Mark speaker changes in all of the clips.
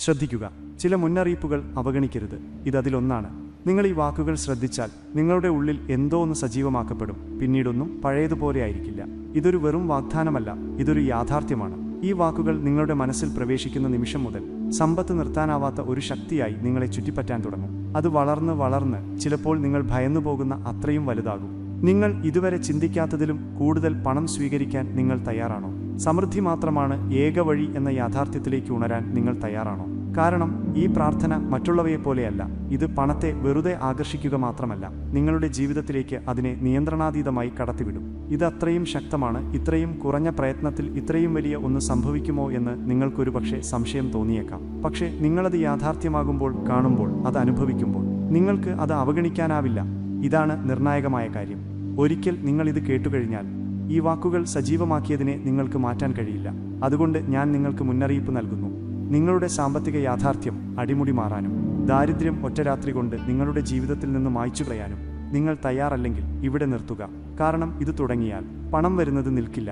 Speaker 1: ശ്രദ്ധിക്കുക, ചില മുന്നറിയിപ്പുകൾ അവഗണിക്കരുത്. ഇതതിലൊന്നാണ്. നിങ്ങൾ ഈ വാക്കുകൾ ശ്രദ്ധിച്ചാൽ നിങ്ങളുടെ ഉള്ളിൽ എന്തോ ഒന്ന് സജീവമാക്കപ്പെടും. പിന്നീടൊന്നും പഴയതുപോലെ ആയിരിക്കില്ല. ഇതൊരു വെറും വാഗ്ദാനമല്ല, ഇതൊരു യാഥാർത്ഥ്യമാണ്. ഈ വാക്കുകൾ നിങ്ങളുടെ മനസ്സിൽ പ്രവേശിക്കുന്ന നിമിഷം മുതൽ സമ്പത്ത് നിർത്താനാവാത്ത ഒരു ശക്തിയായി നിങ്ങളെ ചുറ്റിപ്പറ്റാൻ തുടങ്ങും. അത് വളർന്ന് വളർന്ന് ചിലപ്പോൾ നിങ്ങൾ ഭയന്നു പോകുന്ന അത്രയും വലുതാകും. നിങ്ങൾ ഇതുവരെ ചിന്തിക്കാത്തതിലും കൂടുതൽ പണം സ്വീകരിക്കാൻ നിങ്ങൾ തയ്യാറാണോ? സമൃദ്ധി മാത്രമാണ് ഏക വഴി എന്ന യാഥാർത്ഥ്യത്തിലേക്ക് ഉണരാൻ നിങ്ങൾ തയ്യാറാണോ? കാരണം ഈ പ്രാർത്ഥന മറ്റുള്ളവയെപ്പോലെയല്ല. ഇത് പണത്തെ വെറുതെ ആകർഷിക്കുക മാത്രമല്ല, നിങ്ങളുടെ ജീവിതത്തിലേക്ക് അതിനെ നിയന്ത്രണാതീതമായി കടത്തിവിടും. ഇത് അത്രയും ശക്തമാണ്. ഇത്രയും കുറഞ്ഞ പ്രയത്നത്തിൽ ഇത്രയും വലിയ ഒന്ന് സംഭവിക്കുമോ എന്ന് നിങ്ങൾക്കൊരുപക്ഷെ സംശയം തോന്നിയേക്കാം. പക്ഷേ നിങ്ങളത് യാഥാർത്ഥ്യമാകുമ്പോൾ, കാണുമ്പോൾ, അത് അനുഭവിക്കുമ്പോൾ നിങ്ങൾക്ക് അത് അവഗണിക്കാനാവില്ല. ഇതാണ് നിർണായകമായ കാര്യം. ഒരിക്കൽ നിങ്ങൾ ഇത് കേട്ടുകഴിഞ്ഞാൽ ഈ വാക്കുകൾ സജീവമാക്കിയതിനെ നിങ്ങൾക്ക് മാറ്റാൻ കഴിയില്ല. അതുകൊണ്ട് ഞാൻ നിങ്ങൾക്ക് മുന്നറിയിപ്പ് നൽകുന്നു. നിങ്ങളുടെ സാമ്പത്തിക യാഥാർത്ഥ്യം അടിമുടി മാറാനും ദാരിദ്ര്യം ഒറ്റ രാത്രി കൊണ്ട് നിങ്ങളുടെ ജീവിതത്തിൽ നിന്ന് മായ്ച്ചു കളയാനും നിങ്ങൾ തയ്യാറല്ലെങ്കിൽ ഇവിടെ നിർത്തുക. കാരണം ഇത് തുടങ്ങിയാൽ പണം വരുന്നത് നിൽക്കില്ല.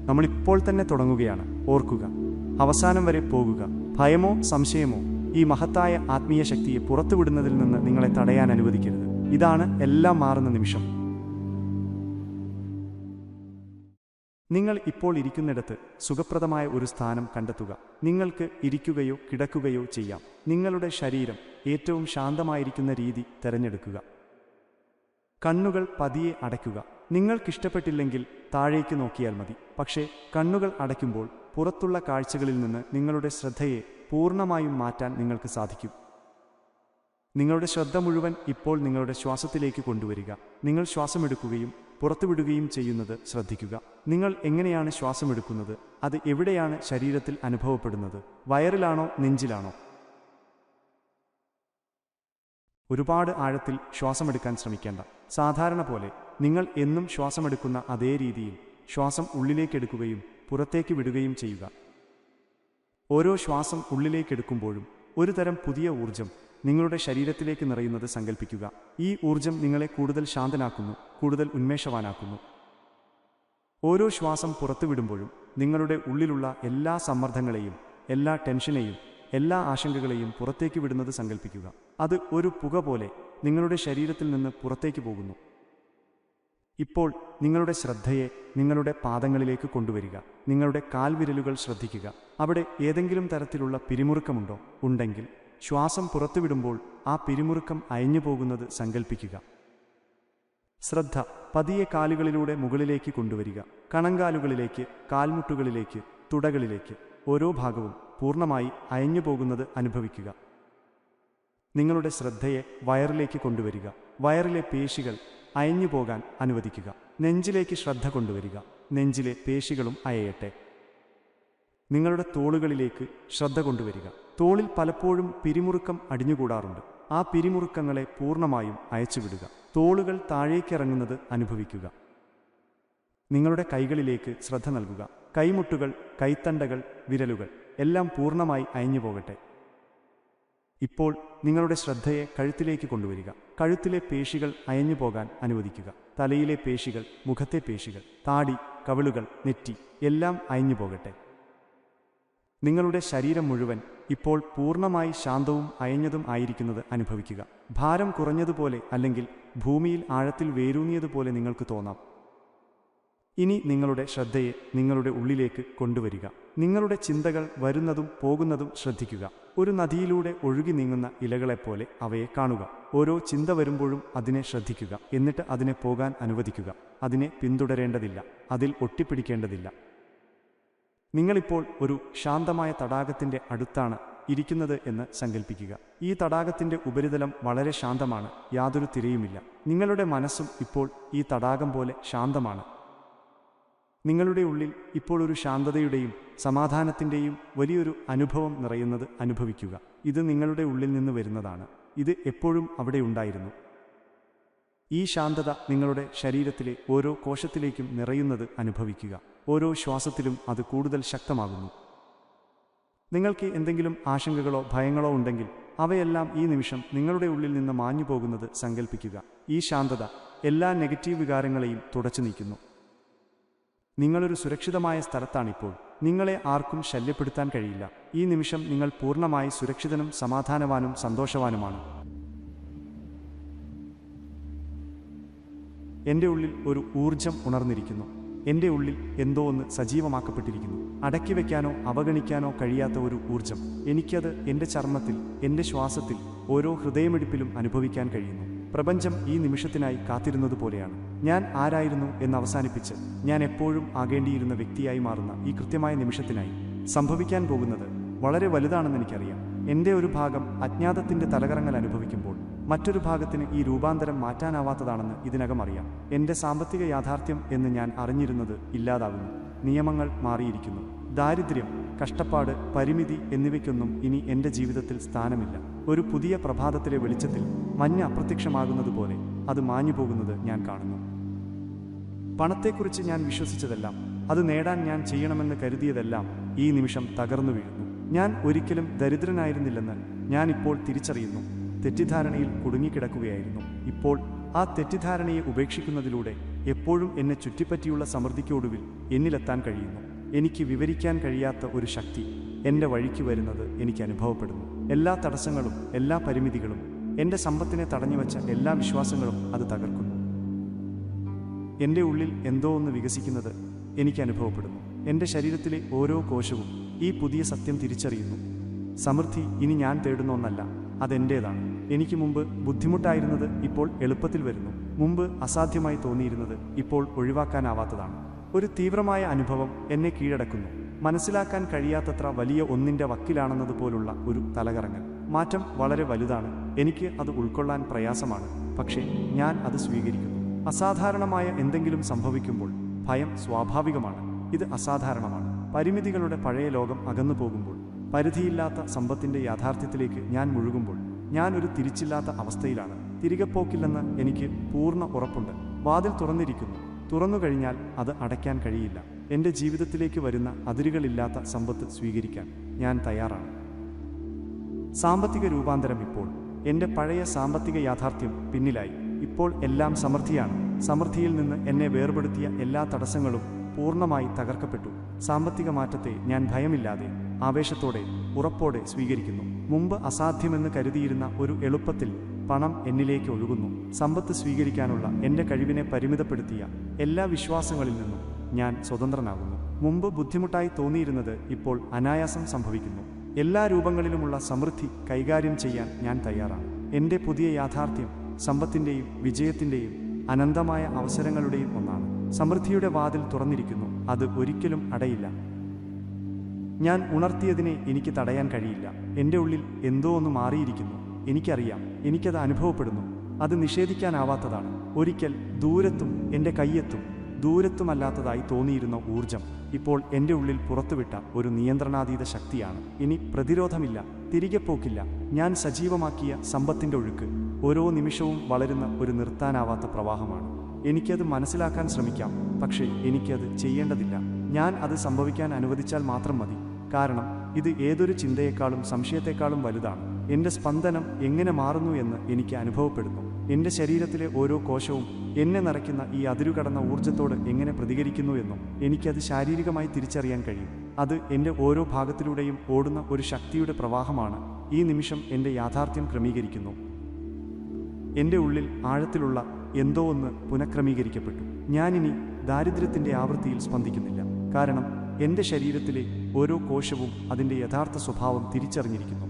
Speaker 1: നമ്മളിപ്പോൾ തന്നെ തുടങ്ങുകയാണ്. ഓർക്കുക, അവസാനം വരെ പോകുക. ഭയമോ സംശയമോ ഈ മഹത്തായ ആത്മീയ ശക്തിയെ പുറത്തുവിടുന്നതിൽ നിന്ന് നിങ്ങളെ തടയാൻ അനുവദിക്കരുത്. ഇതാണ് എല്ലാം മാറുന്ന നിമിഷം. നിങ്ങൾ ഇപ്പോൾ ഇരിക്കുന്നിടത്ത് സുഖപ്രദമായ ഒരു സ്ഥാനം കണ്ടെത്തുക. നിങ്ങൾക്ക് ഇരിക്കുകയോ കിടക്കുകയോ ചെയ്യാം. നിങ്ങളുടെ ശരീരം ഏറ്റവും ശാന്തമായിരിക്കുന്ന രീതി തിരഞ്ഞെടുക്കുക. കണ്ണുകൾ പതിയെ അടയ്ക്കുക. നിങ്ങൾക്കിഷ്ടപ്പെട്ടില്ലെങ്കിൽ താഴേക്ക് നോക്കിയാൽ മതി. പക്ഷേ കണ്ണുകൾ അടയ്ക്കുമ്പോൾ പുറത്തുള്ള കാഴ്ചകളിൽ നിന്ന് നിങ്ങളുടെ ശ്രദ്ധയെ പൂർണ്ണമായും മാറ്റാൻ നിങ്ങൾക്ക് സാധിക്കും. നിങ്ങളുടെ ശ്രദ്ധ മുഴുവൻ ഇപ്പോൾ നിങ്ങളുടെ ശ്വാസത്തിലേക്ക് കൊണ്ടുവരിക. നിങ്ങൾ ശ്വാസമെടുക്കുകയും പുറത്തുവിടുകയും ചെയ്യുന്നത് ശ്രദ്ധിക്കുക. നിങ്ങൾ എങ്ങനെയാണ് ശ്വാസമെടുക്കുന്നത്? അത് എവിടെയാണ് ശരീരത്തിൽ അനുഭവപ്പെടുന്നത്? വയറിലാണോ നെഞ്ചിലാണോ? ഒരുപാട് ആഴത്തിൽ ശ്വാസമെടുക്കാൻ ശ്രമിക്കേണ്ട. സാധാരണ പോലെ നിങ്ങൾ എന്നും ശ്വാസമെടുക്കുന്ന അതേ രീതിയിൽ ശ്വാസം ഉള്ളിലേക്കെടുക്കുകയും പുറത്തേക്ക് വിടുകയും ചെയ്യുക. ഓരോ ശ്വാസം ഉള്ളിലേക്കെടുക്കുമ്പോഴും ഒരു തരം പുതിയ ഊർജം നിങ്ങളുടെ ശരീരത്തിലേക്ക് നിറയുന്നത് സങ്കല്പിക്കുക. ഈ ഊർജം നിങ്ങളെ കൂടുതൽ ശാന്തനാക്കുന്നു, കൂടുതൽ ഉന്മേഷവാനാക്കുന്നു. ഓരോ ശ്വാസം പുറത്തുവിടുമ്പോഴും നിങ്ങളുടെ ഉള്ളിലുള്ള എല്ലാ സമ്മർദ്ദങ്ങളെയും, എല്ലാ ടെൻഷനെയും, എല്ലാ ആശങ്കകളെയും പുറത്തേക്ക് വിടുന്നത് സങ്കല്പിക്കുക. അത് ഒരു പുക പോലെ നിങ്ങളുടെ ശരീരത്തിൽ നിന്ന് പുറത്തേക്ക് പോകുന്നു. ഇപ്പോൾ നിങ്ങളുടെ ശ്രദ്ധയെ നിങ്ങളുടെ പാദങ്ങളിലേക്ക് കൊണ്ടുവരിക. നിങ്ങളുടെ കാൽവിരലുകൾ ശ്രദ്ധിക്കുക. അവിടെ ഏതെങ്കിലും തരത്തിലുള്ള പിരിമുറുക്കമുണ്ടോ? ഉണ്ടെങ്കിൽ ശ്വാസം പുറത്തുവിടുമ്പോൾ ആ പിരിമുറുക്കം അയഞ്ഞു പോകുന്നത് സങ്കല്പിക്കുക. ശ്രദ്ധ പതിയെ കാലുകളിലൂടെ മുകളിലേക്ക് കൊണ്ടുവരിക. കണങ്കാലുകളിലേക്ക്, കാൽമുട്ടുകളിലേക്ക്, തുടകളിലേക്ക്. ഓരോ ഭാഗവും പൂർണ്ണമായി അയഞ്ഞു പോകുന്നത് അനുഭവിക്കുക. നിങ്ങളുടെ ശ്രദ്ധയെ വയറിലേക്ക് കൊണ്ടുവരിക. വയറിലെ പേശികൾ അയഞ്ഞു പോകാൻ അനുവദിക്കുക. നെഞ്ചിലേക്ക് ശ്രദ്ധ കൊണ്ടുവരിക. നെഞ്ചിലെ പേശികളും അയയട്ടെ. നിങ്ങളുടെ തോളുകളിലേക്ക് ശ്രദ്ധ കൊണ്ടുവരിക. തോളിൽ പലപ്പോഴും പിരിമുറുക്കം അടിഞ്ഞുകൂടാറുണ്ട്. ആ പിരിമുറുക്കങ്ങളെ പൂർണ്ണമായും അയച്ചുവിടുക. തോളുകൾ താഴേക്കിറങ്ങുന്നത് അനുഭവിക്കുക. നിങ്ങളുടെ കൈകളിലേക്ക് ശ്രദ്ധ നൽകുക. കൈമുട്ടുകൾ, കൈത്തണ്ടകൾ, വിരലുകൾ എല്ലാം പൂർണ്ണമായി അയഞ്ഞു പോകട്ടെ. ഇപ്പോൾ നിങ്ങളുടെ ശ്രദ്ധയെ കഴുത്തിലേക്ക് കൊണ്ടുവരിക. കഴുത്തിലെ പേശികൾ അയഞ്ഞു പോകാൻ അനുവദിക്കുക. തലയിലെ പേശികൾ, മുഖത്തെ പേശികൾ, താടി, കവിളുകൾ, നെറ്റി എല്ലാം അയഞ്ഞു പോകട്ടെ. നിങ്ങളുടെ ശരീരം മുഴുവൻ ഇപ്പോൾ പൂർണ്ണമായി ശാന്തവും അയഞ്ഞതും ആയിരിക്കുന്നത് അനുഭവിക്കുക. ഭാരം കുറഞ്ഞതുപോലെ അല്ലെങ്കിൽ ഭൂമിയിൽ ആഴത്തിൽ വേരൂന്നിയതുപോലെ നിങ്ങൾക്ക് തോന്നാം. ഇനി നിങ്ങളുടെ ശ്രദ്ധയെ നിങ്ങളുടെ ഉള്ളിലേക്ക് കൊണ്ടുവരിക. നിങ്ങളുടെ ചിന്തകൾ വരുന്നതും പോകുന്നതും ശ്രദ്ധിക്കുക. ഒരു നദിയിലൂടെ ഒഴുകി നീങ്ങുന്ന ഇലകളെപ്പോലെ അവയെ കാണുക. ഓരോ ചിന്ത വരുമ്പോഴും അതിനെ ശ്രദ്ധിക്കുക. എന്നിട്ട് അതിനെ പോകാൻ അനുവദിക്കുക. അതിനെ പിന്തുടരേണ്ടതില്ല. അതിൽ ഒട്ടിപ്പിടിക്കേണ്ടതില്ല. നിങ്ങളിപ്പോൾ ഒരു ശാന്തമായ തടാകത്തിൻ്റെ അടുത്താണ് ഇരിക്കുന്നത് എന്ന് സങ്കല്പിക്കുക. ഈ തടാകത്തിൻ്റെ ഉപരിതലം വളരെ ശാന്തമാണ്. യാതൊരു തിരയുമില്ല. നിങ്ങളുടെ മനസ്സും ഇപ്പോൾ ഈ തടാകം പോലെ ശാന്തമാണ്. നിങ്ങളുടെ ഉള്ളിൽ ഇപ്പോൾ ഒരു ശാന്തതയുടെയും സമാധാനത്തിൻ്റെയും വലിയൊരു അനുഭവം നിറയുന്നത് അനുഭവിക്കുക. ഇത് നിങ്ങളുടെ ഉള്ളിൽ നിന്ന് വരുന്നതാണ്. ഇത് എപ്പോഴും അവിടെ ഉണ്ടായിരുന്നു. ഈ ശാന്തത നിങ്ങളുടെ ശരീരത്തിലെ ഓരോ കോശത്തിലേക്കും നിറയുന്നത് അനുഭവിക്കുക. ഓരോ ശ്വാസത്തിലും അത് കൂടുതൽ ശക്തമാകുന്നു. നിങ്ങൾക്ക് എന്തെങ്കിലും ആശങ്കകളോ ഭയങ്ങളോ ഉണ്ടെങ്കിൽ അവയെല്ലാം ഈ നിമിഷം നിങ്ങളുടെ ഉള്ളിൽ നിന്ന് മാഞ്ഞു പോകുന്നത് സങ്കല്പിക്കുക. ഈ ശാന്തത എല്ലാ നെഗറ്റീവ് വികാരങ്ങളെയും തുടച്ചു നീക്കുന്നു. നിങ്ങളൊരു സുരക്ഷിതമായ സ്ഥലത്താണിപ്പോൾ. നിങ്ങളെ ആർക്കും ശല്യപ്പെടുത്താൻ കഴിയില്ല. ഈ നിമിഷം നിങ്ങൾ പൂർണ്ണമായി സുരക്ഷിതനും സമാധാനവാനും സന്തോഷവാനുമാണ്. എൻ്റെ ഉള്ളിൽ ഒരു ഊർജം ഉണർന്നിരിക്കുന്നു. എൻ്റെ ഉള്ളിൽ എന്തോ ഒന്ന് സജീവമാക്കപ്പെട്ടിരിക്കുന്നു. അടക്കി വയ്ക്കാനോ അവഗണിക്കാനോ കഴിയാത്ത ഒരു ഊർജം. എനിക്കത് എൻ്റെ ചർമ്മത്തിൽ, എൻ്റെ ശ്വാസത്തിൽ, ഓരോ ഹൃദയമിടിപ്പിലും അനുഭവിക്കാൻ കഴിയുന്നു. പ്രപഞ്ചം ഈ നിമിഷത്തിനായി കാത്തിരുന്നതുപോലെയാണ്. ഞാൻ ആരായിരുന്നു എന്ന് അവസാനിപ്പിച്ച് ഞാൻ എപ്പോഴും ആകേണ്ടിയിരുന്ന വ്യക്തിയായി മാറുന്ന ഈ കൃത്യമായ നിമിഷത്തിനായി. സംഭവിക്കാൻ പോകുന്നത് വളരെ വലുതാണെന്ന് എനിക്കറിയാം. എൻ്റെ ഒരു ഭാഗം അജ്ഞാതത്തിൻ്റെ തലകറങ്ങൽ അനുഭവിക്കുമ്പോൾ മറ്റൊരു ഭാഗത്തിന് ഈ രൂപാന്തരം മാറ്റാനാവാത്തതാണെന്ന് ഇതിനകം അറിയാം. എൻ്റെ സാമ്പത്തിക യാഥാർത്ഥ്യം എന്ന് ഞാൻ അറിഞ്ഞിരുന്നത് ഇല്ലാതാകുന്നു. നിയമങ്ങൾ മാറിയിരിക്കുന്നു. ദാരിദ്ര്യം, കഷ്ടപ്പാട്, പരിമിതി എന്നിവയ്ക്കൊന്നും ഇനി എൻ്റെ ജീവിതത്തിൽ സ്ഥാനമില്ല. ഒരു പുതിയ പ്രഭാതത്തിലെ വെളിച്ചത്തിൽ മഞ്ഞ് അപ്രത്യക്ഷമാകുന്നതുപോലെ അത് മാഞ്ഞു പോകുന്നത് ഞാൻ കാണുന്നു. പണത്തെക്കുറിച്ച് ഞാൻ വിശ്വസിച്ചതെല്ലാം, അത് നേടാൻ ഞാൻ ചെയ്യണമെന്ന് കരുതിയതെല്ലാം ഈ നിമിഷം തകർന്നു വീഴുന്നു. ഞാൻ ഒരിക്കലും ദരിദ്രനായിരുന്നില്ലെന്ന് ഞാൻ ഇപ്പോൾ തിരിച്ചറിയുന്നു. തെറ്റിദ്ധാരണയിൽ കുടുങ്ങിക്കിടക്കുകയായിരുന്നു. ഇപ്പോൾ ആ തെറ്റിദ്ധാരണയെ ഉപേക്ഷിക്കുന്നതിലൂടെ എപ്പോഴും എന്നെ ചുറ്റിപ്പറ്റിയുള്ള സമൃദ്ധിക്കൊടുവിൽ എന്നിലെത്താൻ കഴിയുന്നു. എനിക്ക് വിവരിക്കാൻ കഴിയാത്ത ഒരു ശക്തി എൻ്റെ വഴിക്ക് വരുന്നത് എനിക്ക് അനുഭവപ്പെടുന്നു. എല്ലാ തടസ്സങ്ങളും, എല്ലാ പരിമിതികളും, എൻ്റെ സമ്പത്തിനെ തടഞ്ഞുവച്ച എല്ലാ വിശ്വാസങ്ങളും അത് തകർക്കുന്നു. എൻ്റെ ഉള്ളിൽ എന്തോ ഒന്ന് വികസിക്കുന്നത് എനിക്ക് അനുഭവപ്പെടുന്നു. എൻ്റെ ശരീരത്തിലെ ഓരോ കോശവും ഈ പുതിയ സത്യം തിരിച്ചറിയുന്നു. സമൃദ്ധി ഇനി ഞാൻ തേടുന്ന ഒന്നല്ല, അതെൻ്റേതാണ്. എനിക്ക് മുമ്പ് ബുദ്ധിമുട്ടായിരുന്നത് ഇപ്പോൾ എളുപ്പത്തിൽ വരുന്നു. മുമ്പ് അസാധ്യമായി തോന്നിയിരുന്നത് ഇപ്പോൾ ഒഴിവാക്കാനാവാത്തതാണ്. ഒരു തീവ്രമായ അനുഭവം എന്നെ കീഴടക്കുന്നു. മനസ്സിലാക്കാൻ കഴിയാത്തത്ര വലിയ ഒന്നിൻ്റെ വക്കിലാണെന്നതുപോലുള്ള ഒരു തലകറങ്ങൽ. മാറ്റം വളരെ വലുതാണ്. എനിക്ക് അത് ഉൾക്കൊള്ളാൻ പ്രയാസമാണ്. പക്ഷേ ഞാൻ അത് സ്വീകരിക്കുന്നു. അസാധാരണമായ എന്തെങ്കിലും സംഭവിക്കുമ്പോൾ ഭയം സ്വാഭാവികമാണ്. ഇത് അസാധാരണമാണ്. പരിമിതികളുടെ പഴയ ലോകം അകന്നു പോകുമ്പോൾ, പരിധിയില്ലാത്ത സമ്പത്തിൻ്റെ യാഥാർത്ഥ്യത്തിലേക്ക് ഞാൻ മുഴുകുമ്പോൾ ഞാൻ ഒരു തിരിച്ചില്ലാത്ത അവസ്ഥയിലാണ്. തിരികെ പോക്കില്ലെന്ന് എനിക്ക് പൂർണ്ണ ഉറപ്പുണ്ട്. വാതിൽ തുറന്നിരിക്കുന്നു. തുറന്നു കഴിഞ്ഞാൽ അത് അടയ്ക്കാൻ കഴിയില്ല. എൻ്റെ ജീവിതത്തിലേക്ക് വരുന്ന അതിരുകളില്ലാത്ത സമ്പത്ത് സ്വീകരിക്കാൻ ഞാൻ തയ്യാറാണ്. സാമ്പത്തിക രൂപാന്തരം ഇപ്പോൾ. എൻ്റെ പഴയ സാമ്പത്തിക യാഥാർത്ഥ്യം പിന്നിലായി. ഇപ്പോൾ എല്ലാം സമൃദ്ധിയാണ്. സമൃദ്ധിയിൽ നിന്ന് എന്നെ വേർപെടുത്തിയ എല്ലാ തടസ്സങ്ങളും പൂർണ്ണമായി തകർക്കപ്പെട്ടു. സാമ്പത്തിക മാറ്റത്തെ ഞാൻ ഭയമില്ലാതെ, ആവേശത്തോടെ, ഉറപ്പോടെ സ്വീകരിക്കുന്നു. മുമ്പ് അസാധ്യമെന്ന് കരുതിയിരുന്ന ഒരു എളുപ്പത്തിൽ പണം എന്നിലേക്ക് ഒഴുകുന്നു. സമ്പത്ത് സ്വീകരിക്കാനുള്ള എൻ്റെ കഴിവിനെ പരിമിതപ്പെടുത്തിയ എല്ലാ വിശ്വാസങ്ങളിൽ നിന്നും ഞാൻ സ്വതന്ത്രനാകുന്നു. മുമ്പ് ബുദ്ധിമുട്ടായി തോന്നിയിരുന്നത് ഇപ്പോൾ അനായാസം സംഭവിക്കുന്നു. എല്ലാ രൂപങ്ങളിലുമുള്ള സമൃദ്ധി കൈകാര്യം ചെയ്യാൻ ഞാൻ തയ്യാറാണ്. എൻ്റെ പുതിയ യാഥാർത്ഥ്യം സമ്പത്തിൻ്റെയും വിജയത്തിൻ്റെയും അനന്തമായ അവസരങ്ങളുടെയും ഒന്നാണ്. സമൃദ്ധിയുടെ വാതിൽ തുറന്നിരിക്കുന്നു. അത് ഒരിക്കലും അടയില്ല. ഞാൻ ഉണർത്തിയതിനെ എനിക്ക് തടയാൻ കഴിയില്ല. എൻ്റെ ഉള്ളിൽ എന്തോ ഒന്ന് മാറിയിരിക്കുന്നു. എനിക്കറിയാം, എനിക്കത് അനുഭവപ്പെടുന്നു. അത് നിഷേധിക്കാനാവാത്തതാണ്. ഒരിക്കൽ ദൂരത്തും എൻ്റെ കയ്യെത്തും ദൂരത്തുമല്ലാത്തതായി തോന്നിയിരുന്ന ഊർജം ഇപ്പോൾ എൻ്റെ ഉള്ളിൽ പുറത്തുവിട്ട ഒരു നിയന്ത്രണാതീത ശക്തിയാണ്. ഇനി പ്രതിരോധമില്ല, തിരികെ പോക്കില്ല. ഞാൻ സജീവമാക്കിയ സമ്പത്തിൻ്റെ ഒഴുക്ക് ഓരോ നിമിഷവും വളരുന്ന ഒരു നിർത്താനാവാത്ത പ്രവാഹമാണ്. എനിക്കത് മനസ്സിലാക്കാൻ ശ്രമിക്കാം, പക്ഷേ എനിക്കത് ചെയ്യേണ്ടതില്ല. ഞാൻ അത് സംഭവിക്കാൻ അനുവദിച്ചാൽ മാത്രം മതി. കാരണം ഇത് ഏതൊരു ചിന്തയേക്കാളും സംശയത്തെക്കാളും വലുതാണ്. എൻ്റെ സ്പന്ദനം എങ്ങനെ മാറുന്നു എന്ന് എനിക്ക് അനുഭവപ്പെടുന്നു. എൻ്റെ ശരീരത്തിലെ ഓരോ കോശവും എന്നെ നിറയ്ക്കുന്ന ഈ അതിരുകടന്ന ഊർജ്ജത്തോട് എങ്ങനെ പ്രതികരിക്കുന്നു എന്നും എനിക്കത് ശാരീരികമായി തിരിച്ചറിയാൻ കഴിയും. അത് എൻ്റെ ഓരോ ഭാഗത്തിലൂടെയും ഓടുന്ന ഒരു ശക്തിയുടെ പ്രവാഹമാണ്. ഈ നിമിഷം എൻ്റെ യാഥാർത്ഥ്യം ക്രമീകരിക്കുന്നു. എൻ്റെ ഉള്ളിൽ ആഴത്തിലുള്ള എന്തോ ഒന്ന് പുനഃക്രമീകരിക്കപ്പെട്ടു. ഞാനിനി ദാരിദ്ര്യത്തിൻ്റെ ആവൃത്തിയിൽ സ്പന്ദിക്കുന്നില്ല. കാരണം എൻ്റെ ശരീരത്തിലെ ഓരോ കോശവും അതിൻ്റെ യഥാർത്ഥ സ്വഭാവം തിരിച്ചറിഞ്ഞിരിക്കുന്നു.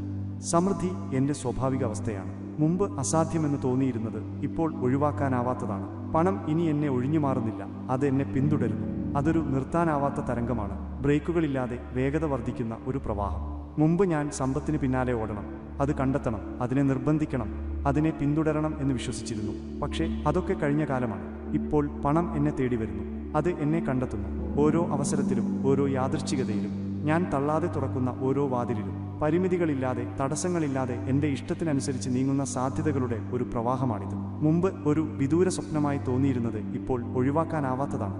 Speaker 1: സമൃദ്ധി എൻ്റെ സ്വാഭാവിക അവസ്ഥയാണ്. മുമ്പ് അസാധ്യമെന്ന് തോന്നിയിരുന്നത് ഇപ്പോൾ ഒഴിവാക്കാനാവാത്തതാണ്. പണം ഇനി എന്നെ ഒഴിഞ്ഞു മാറുന്നില്ല, അത് എന്നെ പിന്തുടരുന്നു. അതൊരു നിർത്താനാവാത്ത തരംഗമാണ്. ബ്രേക്കുകളില്ലാതെ വേഗത വർദ്ധിക്കുന്ന ഒരു പ്രവാഹം. മുമ്പ് ഞാൻ സമ്പത്തിന് പിന്നാലെ ഓടണം, അത് കണ്ടെത്തണം, അതിനെ നിർബന്ധിക്കണം, അതിനെ പിന്തുടരണം എന്ന് വിശ്വസിച്ചിരുന്നു. പക്ഷേ അതൊക്കെ കഴിഞ്ഞ കാലമാണ്. ഇപ്പോൾ പണം എന്നെ തേടി വരുന്നു. അത് എന്നെ കണ്ടെത്തുന്നു. ഓരോ അവസരത്തിലും, ഓരോ യാദൃച്ഛികതയിലും, ഞാൻ തള്ളാതെ തുറക്കുന്ന ഓരോ വാതിലിലും. പരിമിതികളില്ലാതെ, തടസ്സങ്ങളില്ലാതെ എൻ്റെ ഇഷ്ടത്തിനനുസരിച്ച് നീങ്ങുന്ന സാധ്യതകളുടെ ഒരു പ്രവാഹമാണിത്. മുമ്പ് ഒരു വിദൂര സ്വപ്നമായി തോന്നിയിരുന്നത് ഇപ്പോൾ ഒഴിവാക്കാനാവാത്തതാണ്.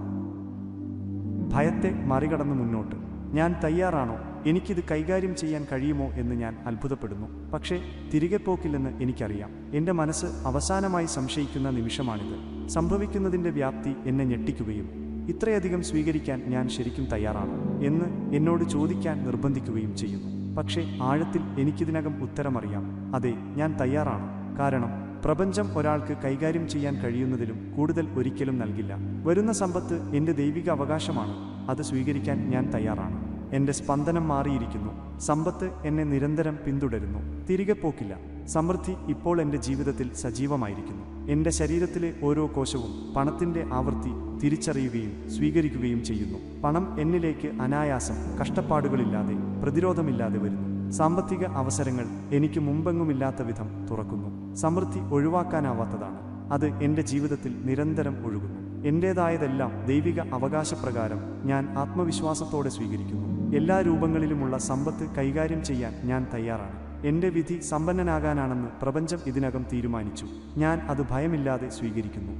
Speaker 1: ഭയത്തെ മറികടന്ന് മുന്നോട്ട് ഞാൻ തയ്യാറാണോ? എനിക്കിത് കൈകാര്യം ചെയ്യാൻ കഴിയുമോ എന്ന് ഞാൻ അത്ഭുതപ്പെടുന്നു. പക്ഷേ തിരികെ പോക്കില്ലെന്ന് എനിക്കറിയാം. എൻ്റെ മനസ്സ് അവസാനമായി സംശയിക്കുന്ന നിമിഷമാണിത്. സംഭവിക്കുന്നതിൻ്റെ വ്യാപ്തി എന്നെ ഞെട്ടിക്കുകയും ഇത്രയധികം സ്വീകരിക്കാൻ ഞാൻ ശരിക്കും തയ്യാറാണ് എന്ന് എന്നോട് ചോദിക്കാൻ നിർബന്ധിക്കുകയും ചെയ്യുന്നു. പക്ഷേ ആഴത്തിൽ എനിക്കിതിനകം ഉത്തരമറിയാം. അതെ, ഞാൻ തയ്യാറാണ്. കാരണം പ്രപഞ്ചം ഒരാൾക്ക് കൈകാര്യം ചെയ്യാൻ കഴിയുന്നതിലും കൂടുതൽ ഒരിക്കലും നൽകില്ല. വരുന്ന സമ്പത്ത് എൻ്റെ ദൈവിക അവകാശമാണ്. അത് സ്വീകരിക്കാൻ ഞാൻ തയ്യാറാണ്. എൻ്റെ സ്പന്ദനം മാറിയിരിക്കുന്നു. സമ്പത്ത് എന്നെ നിരന്തരം പിന്തുടരുന്നു, തിരികെ പോക്കില്ല. സമൃദ്ധി ഇപ്പോൾ എൻ്റെ ജീവിതത്തിൽ സജീവമായിരിക്കുന്നു. എൻ്റെ ശരീരത്തിലെ ഓരോ കോശവും പണത്തിൻ്റെ ആവൃത്തി തിരിച്ചറിയുകയും സ്വീകരിക്കുകയും ചെയ്യുന്നു. പണം എന്നിലേക്ക് അനായാസം, കഷ്ടപ്പാടുകളില്ലാതെ, പ്രതിരോധമില്ലാതെ വരുന്നു. സാമ്പത്തിക അവസരങ്ങൾ എനിക്ക് മുമ്പെങ്ങുമില്ലാത്ത വിധം തുറക്കുന്നു. സമൃദ്ധി ഒഴിവാക്കാനാവാത്തതാണ്. അത് എൻ്റെ ജീവിതത്തിൽ നിരന്തരം ഒഴുകുന്നു. എൻ്റേതായതെല്ലാം ദൈവിക അവകാശപ്രകാരം ഞാൻ ആത്മവിശ്വാസത്തോടെ സ്വീകരിക്കുന്നു. എല്ലാ രൂപങ്ങളിലുമുള്ള സമ്പത്ത് കൈകാര്യം ചെയ്യാൻ ഞാൻ തയ്യാറാണ്. എൻ്റെ വിധി സമ്പന്നനാകാനാണെന്ന് പ്രപഞ്ചം ഇതിനകം തീരുമാനിച്ചു. ഞാൻ അത് ഭയമില്ലാതെ സ്വീകരിക്കുന്നു.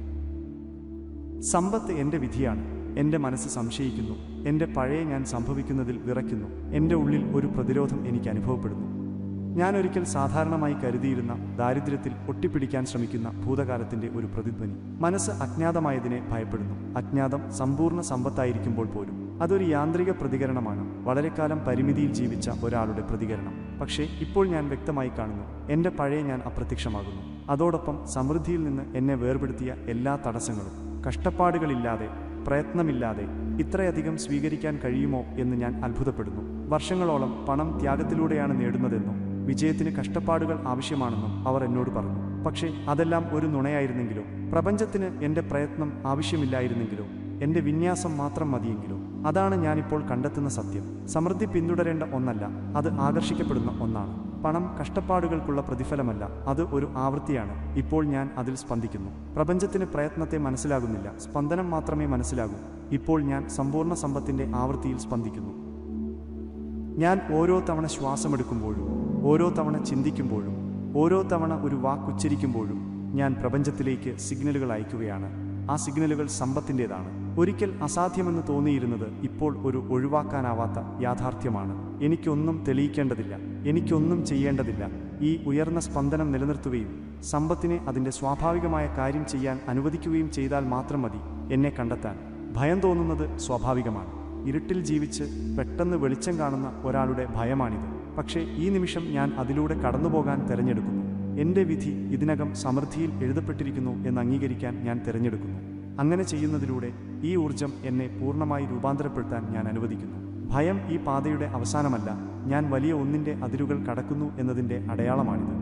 Speaker 1: സമ്പത്ത് എൻ്റെ വിധിയാണ്. എൻ്റെ മനസ്സ് സംശയിക്കുന്നു. എൻ്റെ പഴയ ഞാൻ സംഭവിക്കുന്നതിൽ വിറയ്ക്കുന്നു. എൻ്റെ ഉള്ളിൽ ഒരു പ്രതിരോധം എനിക്ക് അനുഭവപ്പെടുന്നു. ഞാനൊരിക്കൽ സാധാരണമായി കരുതിയിരുന്ന ദാരിദ്ര്യത്തിൽ ഒട്ടിപ്പിടിക്കാൻ ശ്രമിക്കുന്ന ഭൂതകാലത്തിൻ്റെ ഒരു പ്രതിധ്വനി. മനസ്സ് അജ്ഞാതമായതിനെ ഭയപ്പെടുന്നു. അജ്ഞാതം സമ്പൂർണ്ണ സമ്പത്തായിരിക്കുമ്പോൾ പോലും അതൊരു യാന്ത്രിക പ്രതികരണമാണ്, വളരെക്കാലം പരിമിതിയിൽ ജീവിച്ച ഒരാളുടെ പ്രതികരണം. പക്ഷേ ഇപ്പോൾ ഞാൻ വ്യക്തമായി കാണുന്നു, എൻ്റെ പഴയ ഞാൻ അപ്രത്യക്ഷമാകുന്നു. അതോടൊപ്പം സമൃദ്ധിയിൽ നിന്ന് എന്നെ വേർപെടുത്തിയ എല്ലാ തടസ്സങ്ങളും. കഷ്ടപ്പാടുകളില്ലാതെ, പ്രയത്നമില്ലാതെ ഇത്രയധികം സ്വീകരിക്കാൻ കഴിയുമോ എന്ന് ഞാൻ അത്ഭുതപ്പെടുന്നു. വർഷങ്ങളോളം പണം ത്യാഗത്തിലൂടെയാണ് നേടുന്നതെന്നും വിജയത്തിന് കഷ്ടപ്പാടുകൾ ആവശ്യമാണെന്നും അവർ എന്നോട് പറഞ്ഞു. പക്ഷേ അതെല്ലാം ഒരു നുണയായിരുന്നെങ്കിലോ, പ്രപഞ്ചത്തിന് എൻ്റെ പ്രയത്നം ആവശ്യമില്ലായിരുന്നെങ്കിലോ, എൻ്റെ വിന്യാസം മാത്രം മതിയെങ്കിലോ? അതാണ് ഞാനിപ്പോൾ കണ്ടെത്തുന്ന സത്യം. സമൃദ്ധി പിന്തുടരേണ്ട ഒന്നല്ല, അത് ആകർഷിക്കപ്പെടുന്ന ഒന്നാണ്. പണം കഷ്ടപ്പാടുകൾക്കുള്ള പ്രതിഫലമല്ല, അത് ഒരു ആവൃത്തിയാണ്. ഇപ്പോൾ ഞാൻ അതിൽ സ്പന്ദിക്കുന്നു. പ്രപഞ്ചത്തിന് പ്രയത്നത്തെ മനസ്സിലാകുന്നില്ല, സ്പന്ദനം മാത്രമേ മനസ്സിലാകൂ. ഇപ്പോൾ ഞാൻ സമ്പൂർണ്ണ സമ്പത്തിൻ്റെ ആവൃത്തിയിൽ സ്പന്ദിക്കുന്നു. ഞാൻ ഓരോ തവണ ശ്വാസമെടുക്കുമ്പോഴും, ഓരോ തവണ ചിന്തിക്കുമ്പോഴും, ഓരോ തവണ ഒരു വാക്കുച്ചരിക്കുമ്പോഴും ഞാൻ പ്രപഞ്ചത്തിലേക്ക് സിഗ്നലുകൾ അയക്കുകയാണ്. ആ സിഗ്നലുകൾ സമ്പത്തിൻ്റേതാണ്. ഒരിക്കൽ അസാധ്യമെന്ന് തോന്നിയിരുന്നത് ഇപ്പോൾ ഒരു ഒഴിവാക്കാനാവാത്ത യാഥാർത്ഥ്യമാണ്. എനിക്കൊന്നും തെളിയിക്കേണ്ടതില്ല, എനിക്കൊന്നും ചെയ്യേണ്ടതില്ല. ഈ ഉയർന്ന സ്പന്ദനം നിലനിർത്തുകയും സമ്പത്തിനെ അതിൻ്റെ സ്വാഭാവികമായ കാര്യം ചെയ്യാൻ അനുവദിക്കുകയും ചെയ്താൽ മാത്രം മതി എന്നെ കണ്ടെത്താൻ. ഭയം തോന്നുന്നത് സ്വാഭാവികമാണ്. ഇരുട്ടിൽ ജീവിച്ച് പെട്ടെന്ന് വെളിച്ചം കാണുന്ന ഒരാളുടെ ഭയമാണിത്. പക്ഷേ ഈ നിമിഷം ഞാൻ അതിലൂടെ കടന്നുപോകാൻ തിരഞ്ഞെടുക്കുന്നു. എൻ്റെ വിധി ഇതിനകം സമൃദ്ധിയിൽ എഴുതപ്പെട്ടിരിക്കുന്നു എന്ന് അംഗീകരിക്കാൻ ഞാൻ തിരഞ്ഞെടുക്കുന്നു. അങ്ങനെ ചെയ്യുന്നതിലൂടെ ഈ ഊർജം എന്നെ പൂർണ്ണമായി രൂപാന്തരപ്പെടുത്താൻ ഞാൻ അനുവദിക്കുന്നു. ഭയം ഈ പാതയുടെ അവസാനമല്ല, ഞാൻ വലിയ ഒന്നിൻ്റെ അതിരുകൾ കടക്കുന്നു എന്നതിൻ്റെ അടയാളമാണിത്.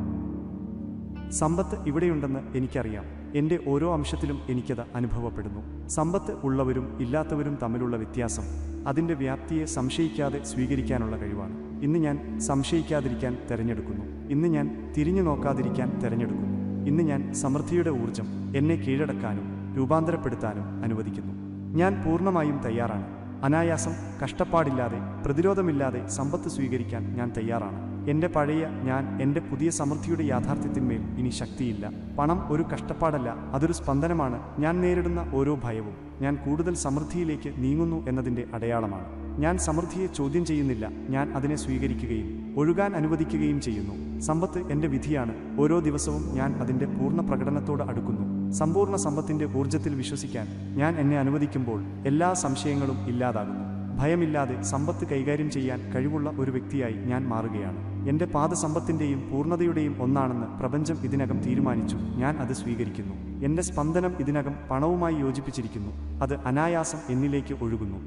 Speaker 1: സമ്പത്ത് ഇവിടെയുണ്ടെന്ന് എനിക്കറിയാം. എൻ്റെ ഓരോ അംശത്തിലും എനിക്കത് അനുഭവപ്പെടുന്നു. സമ്പത്ത് ഉള്ളവരും ഇല്ലാത്തവരും തമ്മിലുള്ള വ്യത്യാസം, അതിൻ്റെ വ്യാപ്തിയെ സംശയിക്കാതെ സ്വീകരിക്കാനുള്ള കഴിവാണ്. ഇന്ന് ഞാൻ സംശയിക്കാതിരിക്കാൻ തിരഞ്ഞെടുക്കുന്നു. ഇന്ന് ഞാൻ തിരിഞ്ഞു നോക്കാതിരിക്കാൻ തിരഞ്ഞെടുക്കുന്നു. ഇന്ന് ഞാൻ സമൃദ്ധിയുടെ ഊർജം എന്നെ കീഴടക്കാനും രൂപാന്തരപ്പെടുത്താനും അനുവദിക്കുന്നു. ഞാൻ പൂർണ്ണമായും തയ്യാറാണ്. അനായാസം, കഷ്ടപ്പാടില്ലാതെ, പ്രതിരോധമില്ലാതെ സമ്പത്ത് സ്വീകരിക്കാൻ ഞാൻ തയ്യാറാണ്. എൻ്റെ പഴയ ഞാൻ എൻ്റെ പുതിയ സമൃദ്ധിയുടെ യാഥാർത്ഥ്യത്തിന്മേൽ ഇനി ശക്തിയില്ല. പണം ഒരു കഷ്ടപ്പാടല്ല, അതൊരു സ്പന്ദനമാണ്. ഞാൻ നേരിടുന്ന ഓരോ ഭയവും ഞാൻ കൂടുതൽ സമൃദ്ധിയിലേക്ക് നീങ്ങുന്നു എന്നതിൻ്റെ അടയാളമാണ്. ഞാൻ സമൃദ്ധിയെ ചോദ്യം ചെയ്യുന്നില്ല, ഞാൻ അതിനെ സ്വീകരിക്കുകയും ഒഴുകാൻ അനുവദിക്കുകയും ചെയ്യുന്നു. സമ്പത്ത് എൻ്റെ വിധിയാണ്. ഓരോ ദിവസവും ഞാൻ അതിൻ്റെ പൂർണ്ണ പ്രകടനത്തോട് അടുക്കുന്നു. സമ്പൂർണ്ണ സമ്പത്തിൻ്റെ ഊർജ്ജത്തിൽ വിശ്വസിക്കാൻ ഞാൻ എന്നെ അനുവദിക്കുമ്പോൾ എല്ലാ സംശയങ്ങളും ഇല്ലാതാകുന്നു. ഭയമില്ലാതെ സമ്പത്ത് കൈകാര്യം ചെയ്യാൻ കഴിവുള്ള ഒരു വ്യക്തിയായി ഞാൻ മാറുകയാണ്. എൻ്റെ പാത സമ്പത്തിൻ്റെയും പൂർണ്ണതയുടെയും ഒന്നാണെന്ന് പ്രപഞ്ചം ഇതിനകം തീരുമാനിച്ചു. ഞാൻ അത് സ്വീകരിക്കുന്നു. എൻ്റെ സ്പന്ദനം ഇതിനകം പണവുമായി യോജിപ്പിച്ചിരിക്കുന്നു. അത് അനായാസം എന്നിലേക്ക് ഒഴുകുന്നു.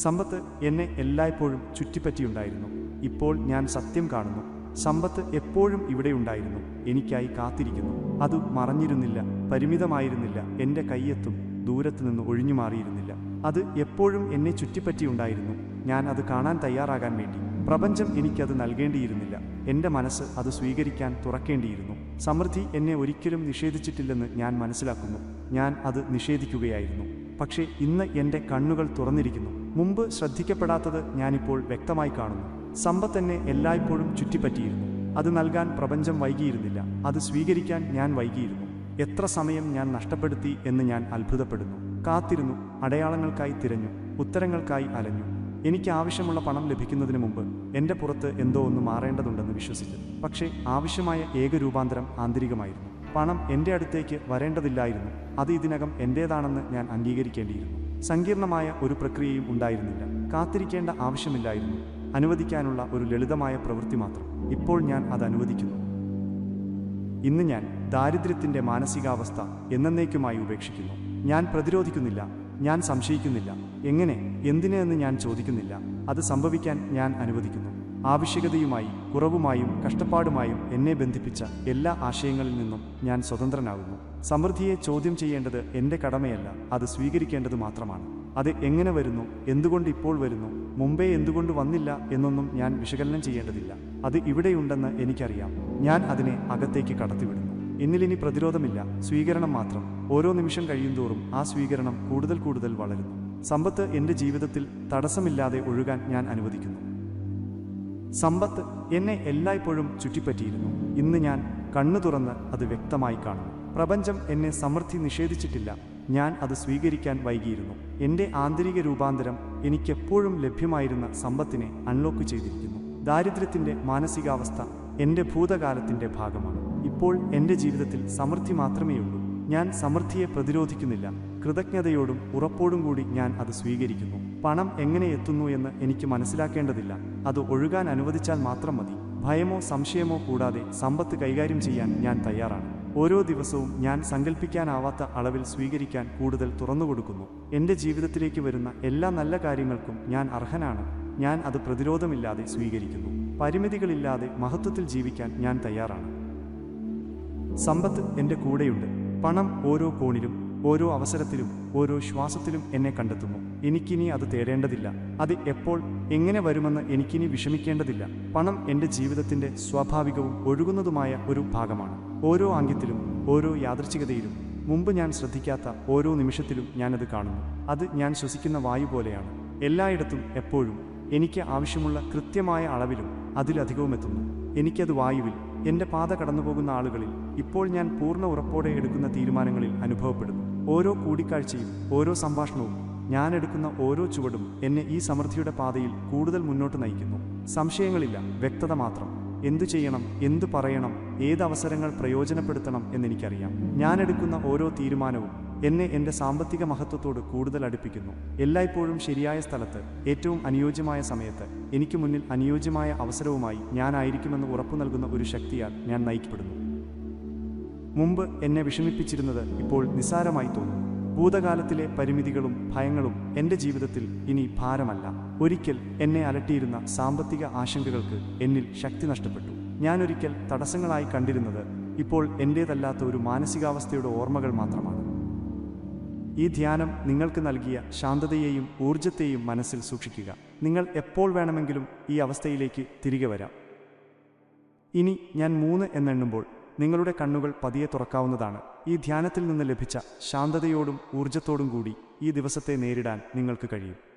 Speaker 1: സമ്പത്ത് എന്നെ എല്ലായ്പ്പോഴും ചുറ്റിപ്പറ്റിയുണ്ടായിരുന്നു. ഇപ്പോൾ ഞാൻ സത്യം കാണുന്നു. സമ്പത്ത് എപ്പോഴും ഇവിടെയുണ്ടായിരുന്നു, എനിക്കായി കാത്തിരിക്കുന്നു. അത് മറഞ്ഞിരുന്നില്ല, പരിമിതമായിരുന്നില്ല, എൻ്റെ കയ്യെത്തും ദൂരത്തു നിന്ന് ഒഴിഞ്ഞു മാറിയിരുന്നില്ല. അത് എപ്പോഴും എന്നെ ചുറ്റിപ്പറ്റിയുണ്ടായിരുന്നു. ഞാൻ അത് കാണാൻ തയ്യാറാകാൻ വേണ്ടി പ്രപഞ്ചം എനിക്കത് നൽകേണ്ടിയിരുന്നില്ല. എൻ്റെ മനസ്സ് അത് സ്വീകരിക്കാൻ തുറക്കേണ്ടിയിരുന്നു. സമൃദ്ധി എന്നെ ഒരിക്കലും നിഷേധിച്ചിട്ടില്ലെന്ന് ഞാൻ മനസ്സിലാക്കുന്നു. ഞാൻ അത് നിഷേധിക്കുകയായിരുന്നു. പക്ഷേ ഇന്ന് എൻ്റെ കണ്ണുകൾ തുറന്നിരിക്കുന്നു. മുമ്പ് ശ്രദ്ധിക്കപ്പെടാത്തത് ഞാനിപ്പോൾ വ്യക്തമായി കാണുന്നു. സമ്പത്ത് എന്നെ എല്ലായ്പ്പോഴും ചുറ്റിപ്പറ്റിയിരുന്നു. അത് നൽകാൻ പ്രപഞ്ചം വൈകിയിരുന്നില്ല, അത് സ്വീകരിക്കാൻ ഞാൻ വൈകിയിരുന്നു. എത്ര സമയം ഞാൻ നഷ്ടപ്പെടുത്തി എന്ന് ഞാൻ അത്ഭുതപ്പെടുന്നു. കാത്തിരുന്നു, അടയാളങ്ങൾക്കായി തിരഞ്ഞു, ഉത്തരങ്ങൾക്കായി അലഞ്ഞു. എനിക്ക് ആവശ്യമുള്ള പണം ലഭിക്കുന്നതിന് മുമ്പ് എൻ്റെ പുറത്ത് എന്തോ ഒന്ന് മാറേണ്ടതുണ്ടെന്ന് വിശ്വസിച്ചു. പക്ഷേ ആവശ്യമായ ഏക രൂപാന്തരം ആന്തരികമായിരുന്നു. പണം എൻ്റെ അടുത്തേക്ക് വരേണ്ടതില്ലായിരുന്നു, അത് ഇതിനകം എൻ്റേതാണെന്ന് ഞാൻ അംഗീകരിക്കേണ്ടിയിരുന്നു. സങ്കീർണമായ ഒരു പ്രക്രിയയും ഉണ്ടായിരുന്നില്ല, കാത്തിരിക്കേണ്ട ആവശ്യമില്ലായിരുന്നു. അനുവദിക്കാനുള്ള ഒരു ലളിതമായ പ്രവൃത്തി മാത്രം. ഇപ്പോൾ ഞാൻ അത് അനുവദിക്കുന്നു. ഇന്ന് ഞാൻ ദാരിദ്ര്യത്തിൻ്റെ മാനസികാവസ്ഥ എന്നേക്കുമായി ഉപേക്ഷിക്കുന്നു. ഞാൻ പ്രതിരോധിക്കുന്നില്ല, ഞാൻ സംശയിക്കുന്നില്ല. എങ്ങനെ, എന്തിന് എന്ന് ഞാൻ ചോദിക്കുന്നില്ല. അത് സംഭവിക്കാൻ ഞാൻ അനുവദിക്കുന്നു. ആവശ്യകതയുമായി, കുറവുമായും കഷ്ടപ്പാടുമായും എന്നെ ബന്ധിപ്പിച്ച എല്ലാ ആശയങ്ങളിൽ നിന്നും ഞാൻ സ്വതന്ത്രനാകുന്നു. സമൃദ്ധിയെ ചോദ്യം ചെയ്യേണ്ടത് എൻ്റെ കടമയല്ല, അത് സ്വീകരിക്കേണ്ടത് മാത്രമാണ്. അത് എങ്ങനെ വരുന്നു, എന്തുകൊണ്ട് ഇപ്പോൾ വരുന്നു, മുമ്പേ എന്തുകൊണ്ട് വന്നില്ല എന്നൊന്നും ഞാൻ വിശകലനം ചെയ്യേണ്ടതില്ല. അത് ഇവിടെയുണ്ടെന്ന് എനിക്കറിയാം. ഞാൻ അതിനെ അകത്തേക്ക് കടത്തിവിടുന്നു. എന്നിലിനി പ്രതിരോധമില്ല, സ്വീകരണം മാത്രം. ഓരോ നിമിഷം കഴിയുന്തോറും ആ സ്വീകരണം കൂടുതൽ കൂടുതൽ വളരുന്നു. സമ്പത്ത് എൻ്റെ ജീവിതത്തിൽ തടസ്സമില്ലാതെ ഒഴുകാൻ ഞാൻ അനുവദിക്കുന്നു. സമ്പത്ത് എന്നെ എല്ലായ്പ്പോഴും ചുറ്റിപ്പറ്റിയിരുന്നു. ഇന്ന് ഞാൻ കണ്ണു തുറന്ന് അത് വ്യക്തമായി കാണുന്നു. പ്രപഞ്ചം എന്നെ സമൃദ്ധി നിഷേധിച്ചിട്ടില്ല, ഞാൻ അത് സ്വീകരിക്കാൻ വൈകിയിരുന്നു. എൻ്റെ ആന്തരിക രൂപാന്തരം എനിക്കെപ്പോഴും ലഭ്യമായിരുന്ന സമ്പത്തിനെ അൺലോക്ക് ചെയ്തിരിക്കുന്നു. ദാരിദ്ര്യത്തിൻ്റെ മാനസികാവസ്ഥ എൻ്റെ ഭൂതകാലത്തിൻ്റെ ഭാഗമാണ്. ഇപ്പോൾ എൻ്റെ ജീവിതത്തിൽ സമൃദ്ധി മാത്രമേയുള്ളൂ. ഞാൻ സമൃദ്ധിയെ പ്രതിരോധിക്കുന്നില്ല, കൃതജ്ഞതയോടും ഉറപ്പോടും കൂടി ഞാൻ അത് സ്വീകരിക്കുന്നു. പണം എങ്ങനെ എത്തുന്നു എന്ന് എനിക്ക് മനസ്സിലാക്കേണ്ടതില്ല, അത് ഒഴുകാൻ അനുവദിച്ചാൽ മാത്രം മതി. ഭയമോ സംശയമോ കൂടാതെ സമ്പത്ത് കൈകാര്യം ചെയ്യാൻ ഞാൻ തയ്യാറാണ്. ഓരോ ദിവസവും ഞാൻ സങ്കല്പിക്കാനാവാത്ത അളവിൽ സ്വീകരിക്കാൻ കൂടുതൽ തുറന്നുകൊടുക്കുന്നു. എൻ്റെ ജീവിതത്തിലേക്ക് വരുന്ന എല്ലാ നല്ല കാര്യങ്ങൾക്കും ഞാൻ അർഹനാണ്. ഞാൻ അത് പ്രതിരോധമില്ലാതെ സ്വീകരിക്കുന്നു. പരിമിതികളില്ലാതെ മഹത്വത്തിൽ ജീവിക്കാൻ ഞാൻ തയ്യാറാണ്. സമ്പത്ത് എൻ്റെ കൂടെയുണ്ട്. പണം ഓരോ കോണിലും, ഓരോ അവസരത്തിലും, ഓരോ ശ്വാസത്തിലും എന്നെ കണ്ടെത്തുന്നു. എനിക്കിനി അത് തേടേണ്ടതില്ല. അത് എപ്പോൾ, എങ്ങനെ വരുമെന്ന് എനിക്കിനി വിഷമിക്കേണ്ടതില്ല. പണം എൻ്റെ ജീവിതത്തിൻ്റെ സ്വാഭാവികവും ഒഴുകുന്നതുമായ ഒരു ഭാഗമാണ്. ഓരോ ആംഗ്യത്തിലും, ഓരോ യാദൃച്ഛികതയിലും, മുമ്പ് ഞാൻ ശ്രദ്ധിക്കാത്ത ഓരോ നിമിഷത്തിലും ഞാനത് കാണുന്നു. അത് ഞാൻ ശ്വസിക്കുന്ന വായു പോലെയാണ്. എല്ലായിടത്തും, എപ്പോഴും എനിക്ക് ആവശ്യമുള്ള കൃത്യമായ അളവിലും അതിലധികവും എത്തുന്നു. എനിക്കത് വായുവിൽ, എൻ്റെ പാത കടന്നുപോകുന്ന ആളുകളിൽ, ഇപ്പോൾ ഞാൻ പൂർണ്ണ ഉറപ്പോടെ എടുക്കുന്ന തീരുമാനങ്ങളിൽ അനുഭവപ്പെടുന്നു. ഓരോ കൂടിക്കാഴ്ചയും, ഓരോ സംഭാഷണവും, ഞാൻ എടുക്കുന്ന ഓരോ ചുവടും എന്നെ ഈ സമൃദ്ധിയുടെ പാതയിൽ കൂടുതൽ മുന്നോട്ട് നയിക്കുന്നു. സംശയങ്ങളില്ല, വ്യക്തത മാത്രം. എന്തു ചെയ്യണം, എന്തു പറയണം, ഏത് അവസരങ്ങൾ പ്രയോജനപ്പെടുത്തണം എന്നെനിക്കറിയാം. ഞാൻ എടുക്കുന്ന ഓരോ തീരുമാനവും എന്നെ എൻ്റെ സാമ്പത്തിക മഹത്വത്തോട് കൂടുതൽ അടുപ്പിക്കുന്നു. എല്ലായ്പ്പോഴും ശരിയായ സ്ഥലത്ത്, ഏറ്റവും അനുയോജ്യമായ സമയത്ത്, എനിക്ക് മുന്നിൽ അനുയോജ്യമായ അവസരവുമായി ഞാനായിരിക്കുമെന്ന് ഉറപ്പു നൽകുന്ന ഒരു ശക്തിയാൽ ഞാൻ നയിക്കപ്പെടുന്നു. മുമ്പ് എന്നെ വിഷമിപ്പിച്ചിരുന്നത് ഇപ്പോൾ നിസ്സാരമായി തോന്നുന്നു. ഭൂതകാലത്തിലെ പരിമിതികളും ഭയങ്ങളും എൻ്റെ ജീവിതത്തിൽ ഇനി ഭാരമല്ല. ഒരിക്കൽ എന്നെ അലട്ടിയിരുന്ന സാമ്പത്തിക ആശങ്കകൾക്ക് എന്നിൽ ശക്തി നഷ്ടപ്പെട്ടു. ഞാനൊരിക്കൽ തടസ്സങ്ങളായി കണ്ടിരുന്നത് ഇപ്പോൾ എൻ്റേതല്ലാത്ത ഒരു മാനസികാവസ്ഥയുടെ ഓർമ്മകൾ മാത്രമാണ്. ഈ ധ്യാനം നിങ്ങൾക്ക് നൽകിയ ശാന്തതയെയും ഊർജത്തെയും മനസ്സിൽ സൂക്ഷിക്കുക. നിങ്ങൾ എപ്പോൾ വേണമെങ്കിലും ഈ അവസ്ഥയിലേക്ക് തിരികെ വരാം. ഇനി ഞാൻ 3 എന്നെണ്ണുമ്പോൾ നിങ്ങളുടെ കണ്ണുകൾ പതിയെ തുറക്കാവുന്നതാണ്. ഈ ധ്യാനത്തിൽ നിന്ന് ലഭിച്ച ശാന്തതയോടും ഊർജത്തോടും കൂടി ഈ ദിവസത്തെ നേരിടാൻ നിങ്ങൾക്ക് കഴിയും.